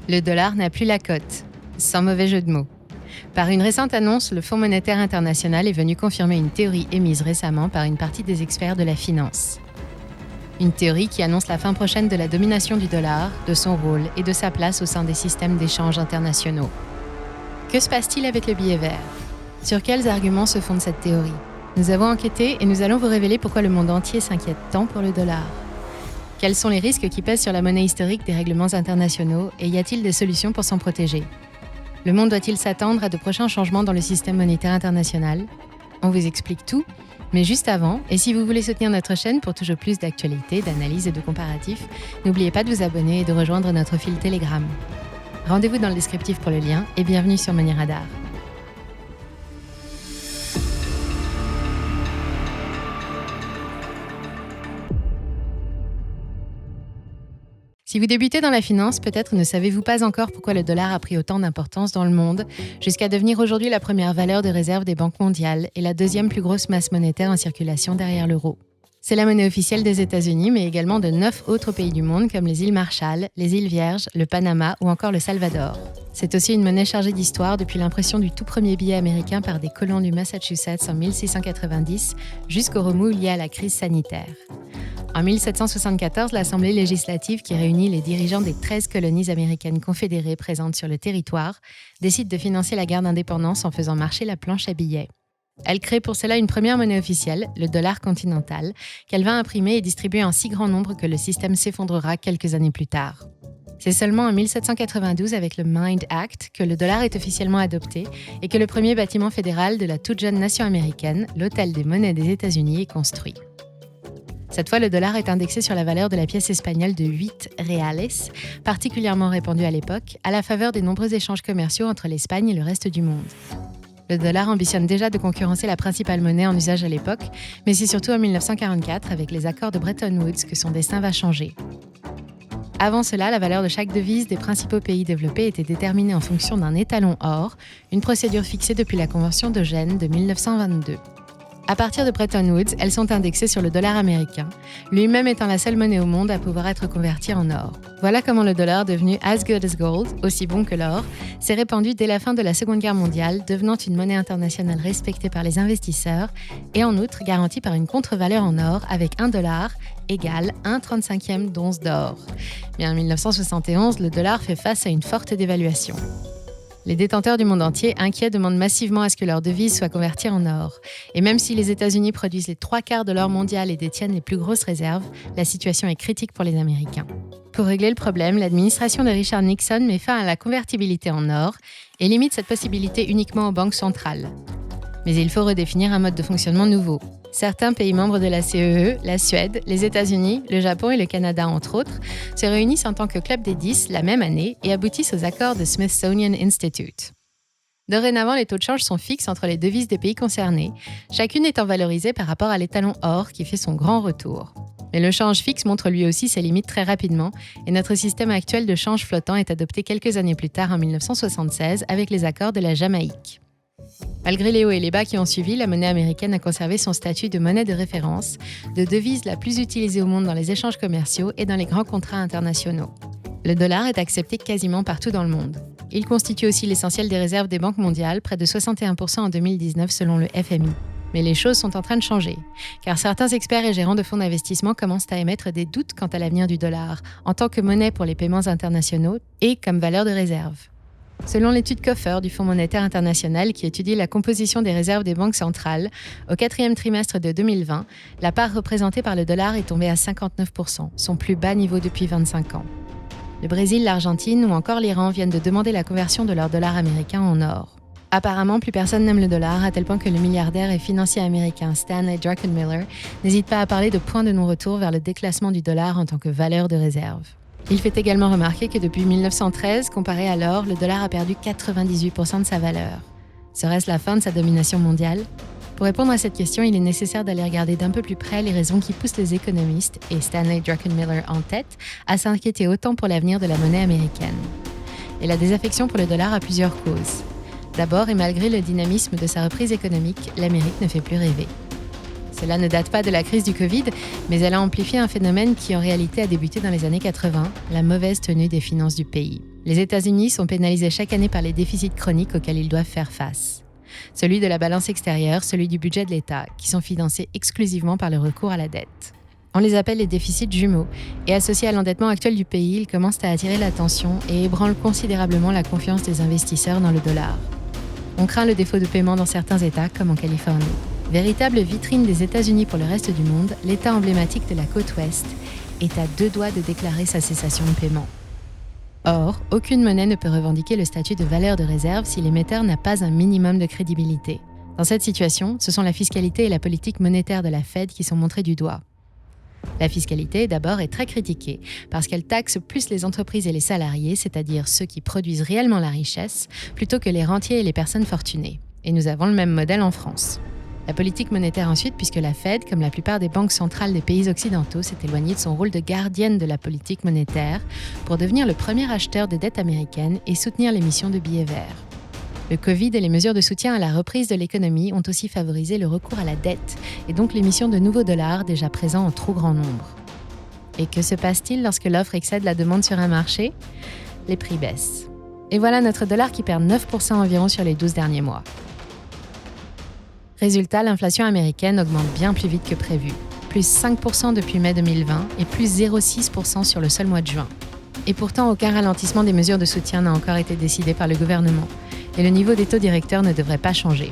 Le dollar n'a plus la cote, sans mauvais jeu de mots. Par une récente annonce, le Fonds monétaire international est venu confirmer une théorie émise récemment par une partie des experts de la finance. Une théorie qui annonce la fin prochaine de la domination du dollar, de son rôle et de sa place au sein des systèmes d'échange internationaux. Que se passe-t-il avec le billet vert ? Sur quels arguments se fonde cette théorie ? Nous avons enquêté et nous allons vous révéler pourquoi le monde entier s'inquiète tant pour le dollar. Quels sont les risques qui pèsent sur la monnaie historique des règlements internationaux et y a-t-il des solutions pour s'en protéger ? Le monde doit-il s'attendre à de prochains changements dans le système monétaire international ? On vous explique tout, mais juste avant, et si vous voulez soutenir notre chaîne pour toujours plus d'actualités, d'analyses et de comparatifs, n'oubliez pas de vous abonner et de rejoindre notre fil Telegram. Rendez-vous dans le descriptif pour le lien et bienvenue sur Money Radar. Si vous débutez dans la finance, peut-être ne savez-vous pas encore pourquoi le dollar a pris autant d'importance dans le monde, jusqu'à devenir aujourd'hui la première valeur de réserve des banques mondiales et la deuxième plus grosse masse monétaire en circulation derrière l'euro. C'est la monnaie officielle des États-Unis, mais également de 9 autres pays du monde comme les îles Marshall, les îles Vierges, le Panama ou encore le Salvador. C'est aussi une monnaie chargée d'histoire depuis l'impression du tout premier billet américain par des colons du Massachusetts en 1690 jusqu'au remous lié à la crise sanitaire. En 1774, l'Assemblée législative, qui réunit les dirigeants des 13 colonies américaines confédérées présentes sur le territoire, décide de financer la guerre d'indépendance en faisant marcher la planche à billets. Elle crée pour cela une première monnaie officielle, le dollar continental, qu'elle va imprimer et distribuer en si grand nombre que le système s'effondrera quelques années plus tard. C'est seulement en 1792, avec le Mind Act, que le dollar est officiellement adopté et que le premier bâtiment fédéral de la toute jeune nation américaine, l'Hôtel des monnaies des États-Unis, est construit. Cette fois, le dollar est indexé sur la valeur de la pièce espagnole de 8 reales, particulièrement répandue à l'époque, à la faveur des nombreux échanges commerciaux entre l'Espagne et le reste du monde. Le dollar ambitionne déjà de concurrencer la principale monnaie en usage à l'époque, mais c'est surtout en 1944, avec les accords de Bretton Woods, que son destin va changer. Avant cela, la valeur de chaque devise des principaux pays développés était déterminée en fonction d'un étalon or, une procédure fixée depuis la Convention de Gênes de 1922. À partir de Bretton Woods, elles sont indexées sur le dollar américain, lui-même étant la seule monnaie au monde à pouvoir être convertie en or. Voilà comment le dollar, devenu as good as gold, aussi bon que l'or, s'est répandu dès la fin de la Seconde Guerre mondiale, devenant une monnaie internationale respectée par les investisseurs et en outre garantie par une contre-valeur en or avec $1 égale 1/35e d'once d'or. Mais en 1971, le dollar fait face à une forte dévaluation. Les détenteurs du monde entier, inquiets, demandent massivement à ce que leur devise soit convertie en or. Et même si les États-Unis produisent les 3/4 de l'or mondial et détiennent les plus grosses réserves, la situation est critique pour les Américains. Pour régler le problème, l'administration de Richard Nixon met fin à la convertibilité en or et limite cette possibilité uniquement aux banques centrales. Mais il faut redéfinir un mode de fonctionnement nouveau. Certains pays membres de la CEE, la Suède, les États-Unis, le Japon et le Canada, entre autres, se réunissent en tant que Club des 10 la même année et aboutissent aux accords de Smithsonian Institute. Dorénavant, les taux de change sont fixes entre les devises des pays concernés, chacune étant valorisée par rapport à l'étalon or qui fait son grand retour. Mais le change fixe montre lui aussi ses limites très rapidement et notre système actuel de change flottant est adopté quelques années plus tard en 1976 avec les accords de la Jamaïque. Malgré les hauts et les bas qui ont suivi, la monnaie américaine a conservé son statut de monnaie de référence, de devise la plus utilisée au monde dans les échanges commerciaux et dans les grands contrats internationaux. Le dollar est accepté quasiment partout dans le monde. Il constitue aussi l'essentiel des réserves des banques mondiales, près de 61% en 2019 selon le FMI. Mais les choses sont en train de changer, car certains experts et gérants de fonds d'investissement commencent à émettre des doutes quant à l'avenir du dollar, en tant que monnaie pour les paiements internationaux et comme valeur de réserve. Selon l'étude Coffer du Fonds monétaire international qui étudie la composition des réserves des banques centrales, au 4e trimestre de 2020, la part représentée par le dollar est tombée à 59%, son plus bas niveau depuis 25 ans. Le Brésil, l'Argentine ou encore l'Iran viennent de demander la conversion de leur dollar américain en or. Apparemment, plus personne n'aime le dollar, à tel point que le milliardaire et financier américain Stanley Druckenmiller n'hésite pas à parler de point de non-retour vers le déclassement du dollar en tant que valeur de réserve. Il fait également remarquer que depuis 1913, comparé à l'or, le dollar a perdu 98% de sa valeur. Serait-ce la fin de sa domination mondiale ? Pour répondre à cette question, il est nécessaire d'aller regarder d'un peu plus près les raisons qui poussent les économistes, et Stanley Druckenmiller en tête, à s'inquiéter autant pour l'avenir de la monnaie américaine. Et la désaffection pour le dollar a plusieurs causes. D'abord, et malgré le dynamisme de sa reprise économique, l'Amérique ne fait plus rêver. Cela ne date pas de la crise du Covid, mais elle a amplifié un phénomène qui en réalité a débuté dans les années 80, la mauvaise tenue des finances du pays. Les États-Unis sont pénalisés chaque année par les déficits chroniques auxquels ils doivent faire face. Celui de la balance extérieure, celui du budget de l'État, qui sont financés exclusivement par le recours à la dette. On les appelle les déficits jumeaux, et associés à l'endettement actuel du pays, ils commencent à attirer l'attention et ébranlent considérablement la confiance des investisseurs dans le dollar. On craint le défaut de paiement dans certains États, comme en Californie. Véritable vitrine des États-Unis pour le reste du monde, l'État emblématique de la côte ouest est à 2 doigts de déclarer sa cessation de paiement. Or, aucune monnaie ne peut revendiquer le statut de valeur de réserve si l'émetteur n'a pas un minimum de crédibilité. Dans cette situation, ce sont la fiscalité et la politique monétaire de la Fed qui sont montrées du doigt. La fiscalité, d'abord, est très critiquée parce qu'elle taxe plus les entreprises et les salariés, c'est-à-dire ceux qui produisent réellement la richesse, plutôt que les rentiers et les personnes fortunées. Et nous avons le même modèle en France. La politique monétaire ensuite, puisque la Fed, comme la plupart des banques centrales des pays occidentaux, s'est éloignée de son rôle de gardienne de la politique monétaire pour devenir le premier acheteur de dette américaine et soutenir l'émission de billets verts. Le Covid et les mesures de soutien à la reprise de l'économie ont aussi favorisé le recours à la dette et donc l'émission de nouveaux dollars déjà présents en trop grand nombre. Et que se passe-t-il lorsque l'offre excède la demande sur un marché ? Les prix baissent. Et voilà notre dollar qui perd 9% environ sur les 12 derniers mois. Résultat, l'inflation américaine augmente bien plus vite que prévu, plus 5% depuis mai 2020 et plus 0,6% sur le seul mois de juin. Et pourtant, aucun ralentissement des mesures de soutien n'a encore été décidé par le gouvernement, et le niveau des taux directeurs ne devrait pas changer.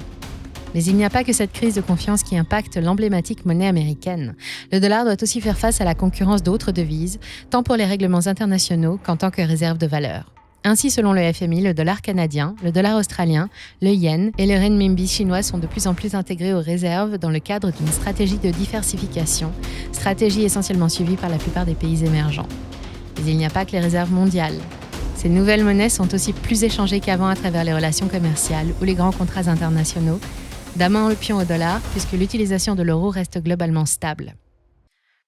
Mais il n'y a pas que cette crise de confiance qui impacte l'emblématique monnaie américaine. Le dollar doit aussi faire face à la concurrence d'autres devises, tant pour les règlements internationaux qu'en tant que réserve de valeur. Ainsi, selon le FMI, le dollar canadien, le dollar australien, le yen et le renminbi chinois sont de plus en plus intégrés aux réserves dans le cadre d'une stratégie de diversification, stratégie essentiellement suivie par la plupart des pays émergents. Mais il n'y a pas que les réserves mondiales. Ces nouvelles monnaies sont aussi plus échangées qu'avant à travers les relations commerciales ou les grands contrats internationaux, damant le pion au dollar puisque l'utilisation de l'euro reste globalement stable.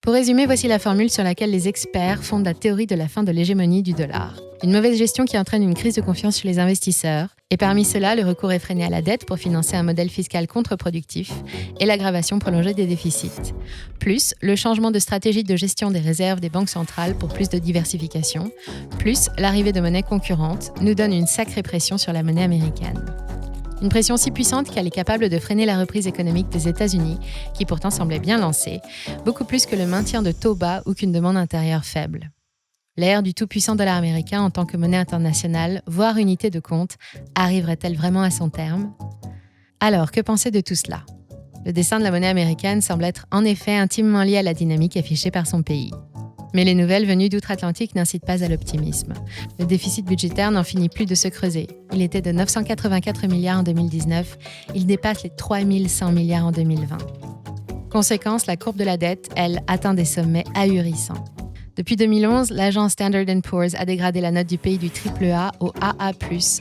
Pour résumer, voici la formule sur laquelle les experts fondent la théorie de la fin de l'hégémonie du dollar. Une mauvaise gestion qui entraîne une crise de confiance chez les investisseurs, et parmi cela, le recours effréné à la dette pour financer un modèle fiscal contre-productif et l'aggravation prolongée des déficits. Plus le changement de stratégie de gestion des réserves des banques centrales pour plus de diversification, plus l'arrivée de monnaies concurrentes nous donne une sacrée pression sur la monnaie américaine. Une pression si puissante qu'elle est capable de freiner la reprise économique des États-Unis, qui pourtant semblait bien lancée, beaucoup plus que le maintien de taux bas ou qu'une demande intérieure faible. L'ère du tout-puissant dollar américain en tant que monnaie internationale, voire unité de compte, arriverait-elle vraiment à son terme ? Alors, que penser de tout cela ? Le destin de la monnaie américaine semble être en effet intimement lié à la dynamique affichée par son pays. Mais les nouvelles venues d'outre-Atlantique n'incitent pas à l'optimisme. Le déficit budgétaire n'en finit plus de se creuser. Il était de 984 milliards en 2019, il dépasse les 3100 milliards en 2020. Conséquence, la courbe de la dette, elle, atteint des sommets ahurissants. Depuis 2011, l'agence Standard & Poor's a dégradé la note du pays du AAA au AA+,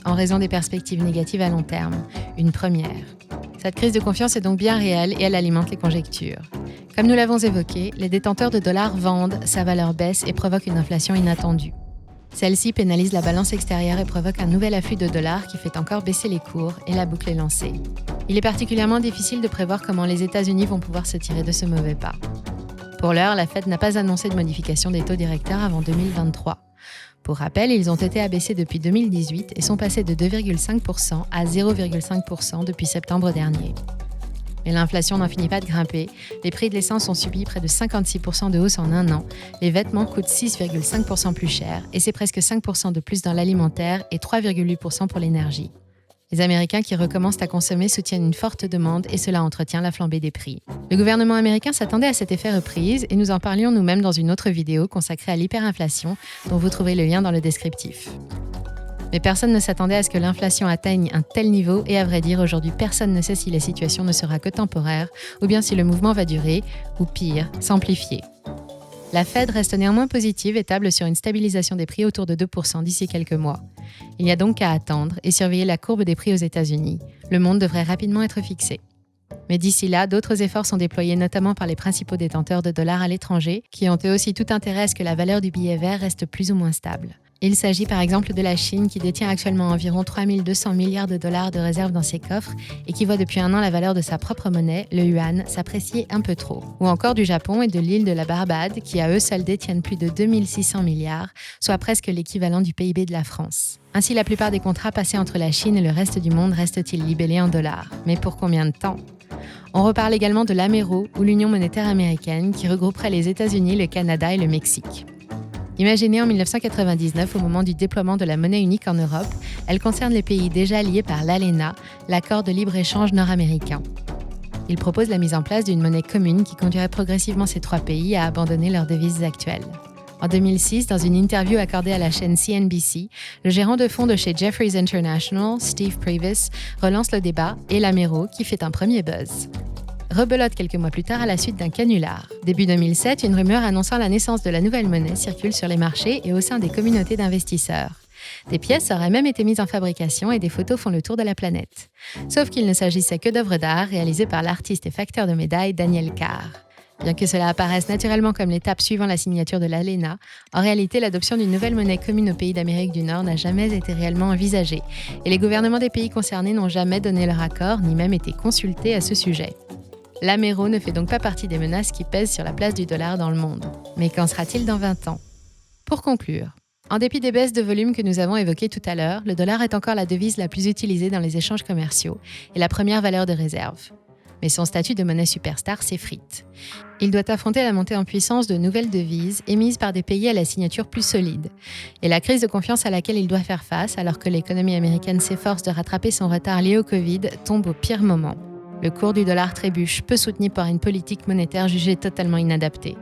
en raison des perspectives négatives à long terme. Une première. Cette crise de confiance est donc bien réelle et elle alimente les conjectures. Comme nous l'avons évoqué, les détenteurs de dollars vendent, sa valeur baisse et provoque une inflation inattendue. Celle-ci pénalise la balance extérieure et provoque un nouvel afflux de dollars qui fait encore baisser les cours et la boucle est lancée. Il est particulièrement difficile de prévoir comment les États-Unis vont pouvoir se tirer de ce mauvais pas. Pour l'heure, la Fed n'a pas annoncé de modification des taux directeurs avant 2023. Pour rappel, ils ont été abaissés depuis 2018 et sont passés de 2,5% à 0,5% depuis septembre dernier. Mais l'inflation n'en finit pas de grimper. Les prix de l'essence ont subi près de 56% de hausse en un an. Les vêtements coûtent 6,5% plus cher et c'est presque 5% de plus dans l'alimentaire et 3,8% pour l'énergie. Les Américains qui recommencent à consommer soutiennent une forte demande et cela entretient la flambée des prix. Le gouvernement américain s'attendait à cet effet reprise et nous en parlions nous-mêmes dans une autre vidéo consacrée à l'hyperinflation dont vous trouverez le lien dans le descriptif. Mais personne ne s'attendait à ce que l'inflation atteigne un tel niveau et à vrai dire, aujourd'hui, personne ne sait si la situation ne sera que temporaire ou bien si le mouvement va durer ou pire, s'amplifier. La Fed reste néanmoins positive et table sur une stabilisation des prix autour de 2% d'ici quelques mois. Il n'y a donc qu'à attendre et surveiller la courbe des prix aux États-Unis. Le monde devrait rapidement être fixé. Mais d'ici là, d'autres efforts sont déployés notamment par les principaux détenteurs de dollars à l'étranger qui ont eux aussi tout intérêt à ce que la valeur du billet vert reste plus ou moins stable. Il s'agit par exemple de la Chine qui détient actuellement environ 3 200 milliards de dollars de réserves dans ses coffres et qui voit depuis un an la valeur de sa propre monnaie, le yuan, s'apprécier un peu trop. Ou encore du Japon et de l'île de la Barbade qui à eux seuls détiennent plus de 2600 milliards, soit presque l'équivalent du PIB de la France. Ainsi, la plupart des contrats passés entre la Chine et le reste du monde restent-ils libellés en dollars. Mais pour combien de temps ? On reparle également de l'Amero ou l'Union monétaire américaine qui regrouperait les États-Unis, le Canada et le Mexique. Imaginée en 1999 au moment du déploiement de la monnaie unique en Europe, elle concerne les pays déjà liés par l'ALENA, l'accord de libre-échange nord-américain. Il propose la mise en place d'une monnaie commune qui conduirait progressivement ces trois pays à abandonner leurs devises actuelles. En 2006, dans une interview accordée à la chaîne CNBC, le gérant de fonds de chez Jefferies International, Steve Previs, relance le débat et l'Amero qui fait un premier buzz. Rebelote quelques mois plus tard à la suite d'un canular. Début 2007, une rumeur annonçant la naissance de la nouvelle monnaie circule sur les marchés et au sein des communautés d'investisseurs. Des pièces auraient même été mises en fabrication et des photos font le tour de la planète. Sauf qu'il ne s'agissait que d'œuvres d'art réalisées par l'artiste et facteur de médailles Daniel Carr. Bien que cela apparaisse naturellement comme l'étape suivant la signature de l'ALENA, en réalité, l'adoption d'une nouvelle monnaie commune aux pays d'Amérique du Nord n'a jamais été réellement envisagée et les gouvernements des pays concernés n'ont jamais donné leur accord ni même été consultés à ce sujet. L'Amero ne fait donc pas partie des menaces qui pèsent sur la place du dollar dans le monde. Mais qu'en sera-t-il dans 20 ans ? Pour conclure, en dépit des baisses de volume que nous avons évoquées tout à l'heure, le dollar est encore la devise la plus utilisée dans les échanges commerciaux et la première valeur de réserve. Mais son statut de monnaie superstar s'effrite. Il doit affronter la montée en puissance de nouvelles devises émises par des pays à la signature plus solide et la crise de confiance à laquelle il doit faire face alors que l'économie américaine s'efforce de rattraper son retard lié au Covid tombe au pire moment. Le cours du dollar trébuche, peu soutenu par une politique monétaire jugée totalement inadaptée.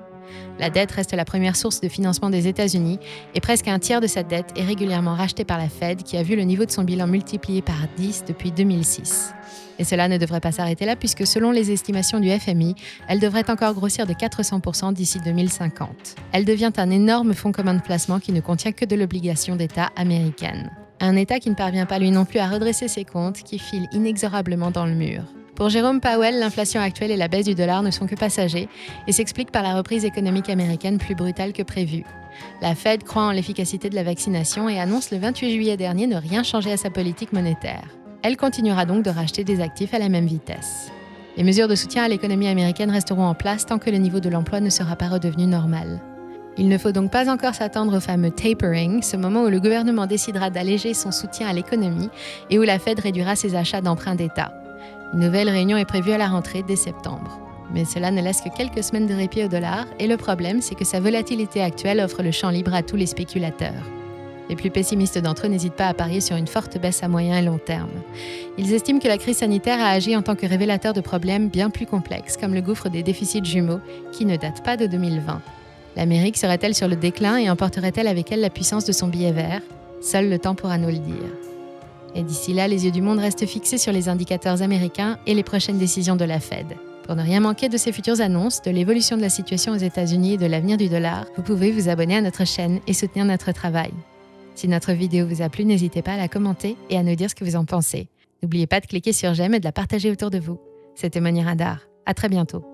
La dette reste la première source de financement des États-Unis et presque un tiers de cette dette est régulièrement rachetée par la Fed qui a vu le niveau de son bilan multiplié par 10 depuis 2006. Et cela ne devrait pas s'arrêter là puisque selon les estimations du FMI, elle devrait encore grossir de 400% d'ici 2050. Elle devient un énorme fonds commun de placement qui ne contient que de l'obligation d'État américaine. Un État qui ne parvient pas lui non plus à redresser ses comptes, qui file inexorablement dans le mur. Pour Jérôme Powell, l'inflation actuelle et la baisse du dollar ne sont que passagers et s'expliquent par la reprise économique américaine plus brutale que prévu. La Fed croit en l'efficacité de la vaccination et annonce le 28 juillet dernier ne rien changer à sa politique monétaire. Elle continuera donc de racheter des actifs à la même vitesse. Les mesures de soutien à l'économie américaine resteront en place tant que le niveau de l'emploi ne sera pas redevenu normal. Il ne faut donc pas encore s'attendre au fameux tapering, ce moment où le gouvernement décidera d'alléger son soutien à l'économie et où la Fed réduira ses achats d'emprunts d'État. Une nouvelle réunion est prévue à la rentrée dès septembre. Mais cela ne laisse que quelques semaines de répit au dollar et le problème, c'est que sa volatilité actuelle offre le champ libre à tous les spéculateurs. Les plus pessimistes d'entre eux n'hésitent pas à parier sur une forte baisse à moyen et long terme. Ils estiment que la crise sanitaire a agi en tant que révélateur de problèmes bien plus complexes, comme le gouffre des déficits jumeaux, qui ne date pas de 2020. L'Amérique serait-elle sur le déclin et emporterait-elle avec elle la puissance de son billet vert ? Seul le temps pourra nous le dire. Et d'ici là, les yeux du monde restent fixés sur les indicateurs américains et les prochaines décisions de la Fed. Pour ne rien manquer de ces futures annonces, de l'évolution de la situation aux États-Unis et de l'avenir du dollar, vous pouvez vous abonner à notre chaîne et soutenir notre travail. Si notre vidéo vous a plu, n'hésitez pas à la commenter et à nous dire ce que vous en pensez. N'oubliez pas de cliquer sur j'aime et de la partager autour de vous. C'était Moni Radar. À très bientôt.